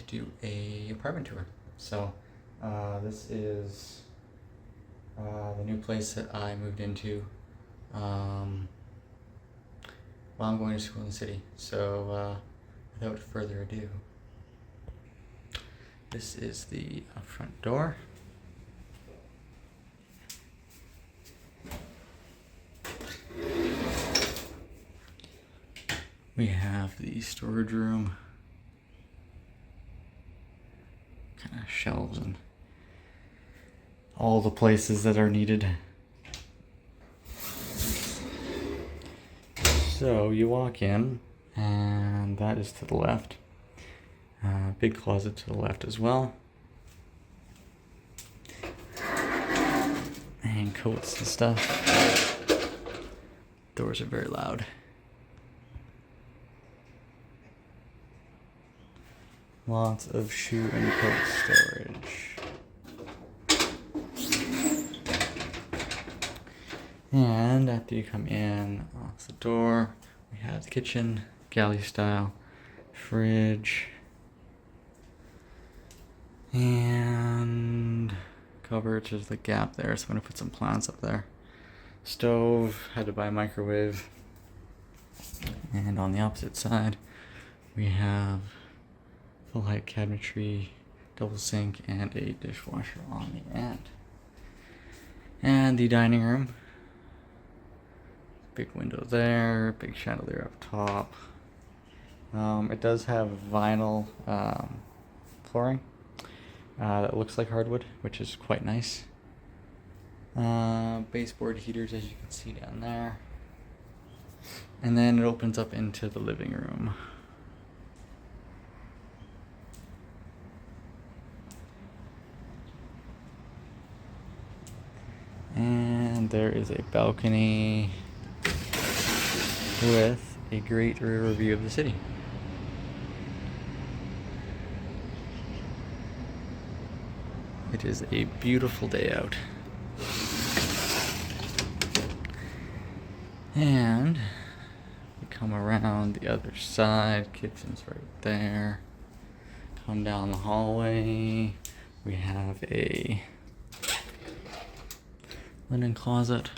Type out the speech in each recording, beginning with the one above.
do a apartment tour. So this is the new place that I moved into while I'm going to school in the city. So without further ado, this is the front door. We have the storage room, kind of shelves and all the places that are needed. So you walk in, and that is to the left. Big closet to the left as well. And coats and stuff. Doors are very loud. Lots of shoe and coat storage. And after you come in off the door, we have the kitchen, galley style, fridge, and cupboard. There's the gap there, so I'm gonna put some plants up there. Stove, had to buy a microwave. And on the opposite side, we have full height cabinetry, double sink, and a dishwasher on the end. And the dining room. Big window there, big chandelier up top. It does have vinyl flooring that looks like hardwood, which is quite nice. Baseboard heaters, as you can see down there. And then it opens up into the living room. And there is a balcony with a great river view of the city. It is a beautiful day out. And we come around the other side, kitchen's right there. Come down the hallway, we have a linen closet,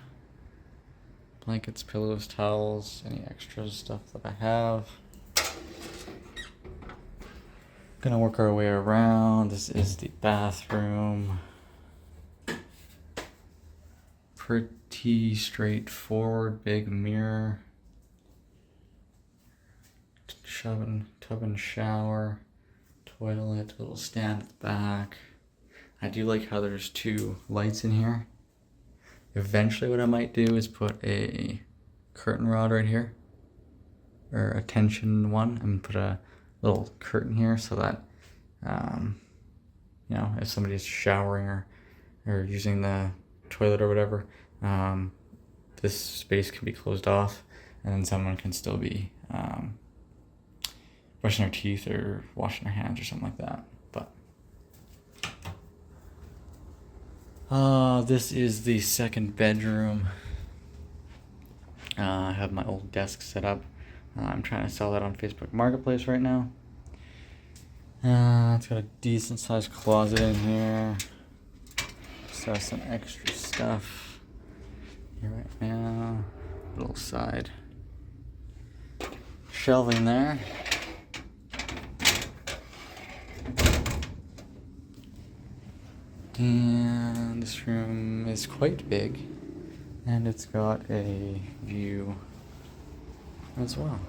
blankets, pillows, towels, any extra stuff that I have. Gonna work our way around. This is the bathroom. Pretty straightforward, big mirror. Tub and shower, toilet, little stand at the back. I do like how there's two lights in here. Eventually what I might do is put a curtain rod right here, or a tension one, and put a little curtain here so that, if somebody's showering or using the toilet or whatever, this space can be closed off, and then someone can still be brushing their teeth or washing their hands or something like that. But this is the second bedroom. I have my old desk set up. I'm trying to sell that on Facebook Marketplace right now. It's got a decent sized closet in here. Just has some extra stuff here right now. Little side shelving there. And this room is quite big, and it's got a view as well.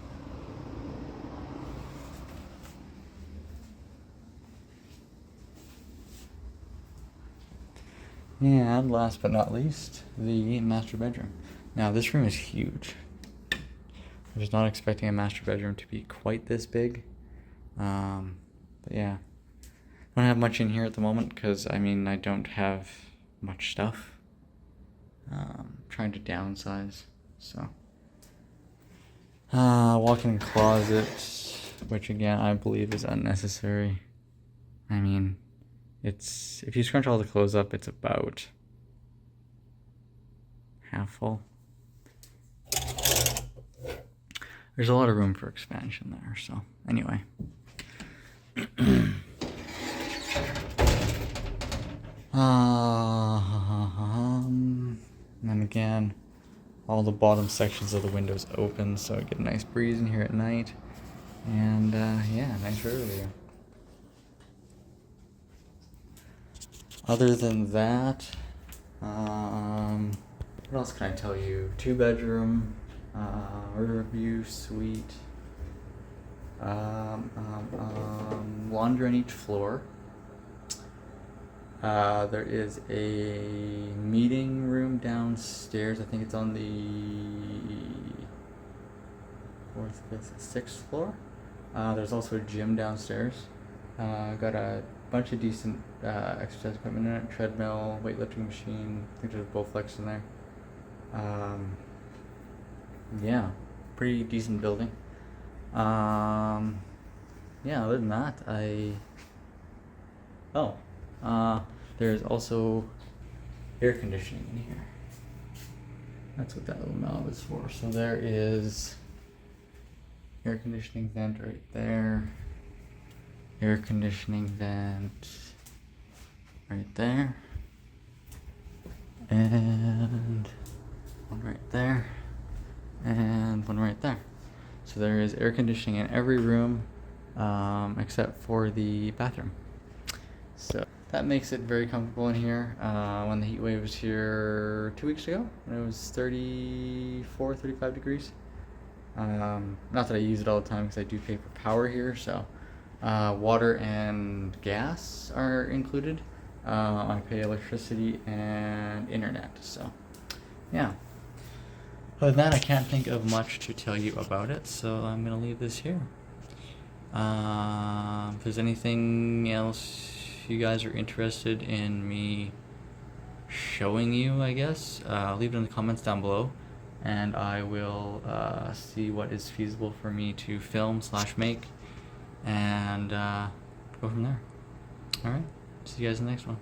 And last but not least, the master bedroom. Now this room is huge. I was not expecting a master bedroom to be quite this big. But yeah. I don't have much in here at the moment because, I don't have much stuff. Trying to downsize, so. Walk-in closet, which again, I believe is unnecessary. It's, if you scrunch all the clothes up, it's about half full. There's a lot of room for expansion there, so anyway. And again, all the bottom sections of the windows open, so I get a nice breeze in here at night. And yeah, nice river view. Other than that, what else can I tell you? 2-bedroom, river view suite, laundry on each floor. There is a meeting room downstairs. I think it's on the 4th, 5th, 6th floor. There's also a gym downstairs. Got a bunch of decent exercise equipment in it. Treadmill, weightlifting machine. I think there's Bowflex in there. Yeah, pretty decent building. Yeah, other than that, there's also air conditioning in here. That's what that little knob is for. So there is air conditioning vent right there. Air conditioning vent right there. And one right there. And one right there. So there is air conditioning in every room except for the bathroom. So that makes it very comfortable in here. When the heat wave was here 2 weeks ago, when it was 34, 35 degrees. Not that I use it all the time because I do pay for power here, so water and gas are included. I pay electricity and internet, so yeah. Other than that, I can't think of much to tell you about it, so I'm going to leave this here. If there's anything else you guys are interested in me showing you, I guess, leave it in the comments down below, and I will see what is feasible for me to film/make, and go from there. Alright, see you guys in the next one.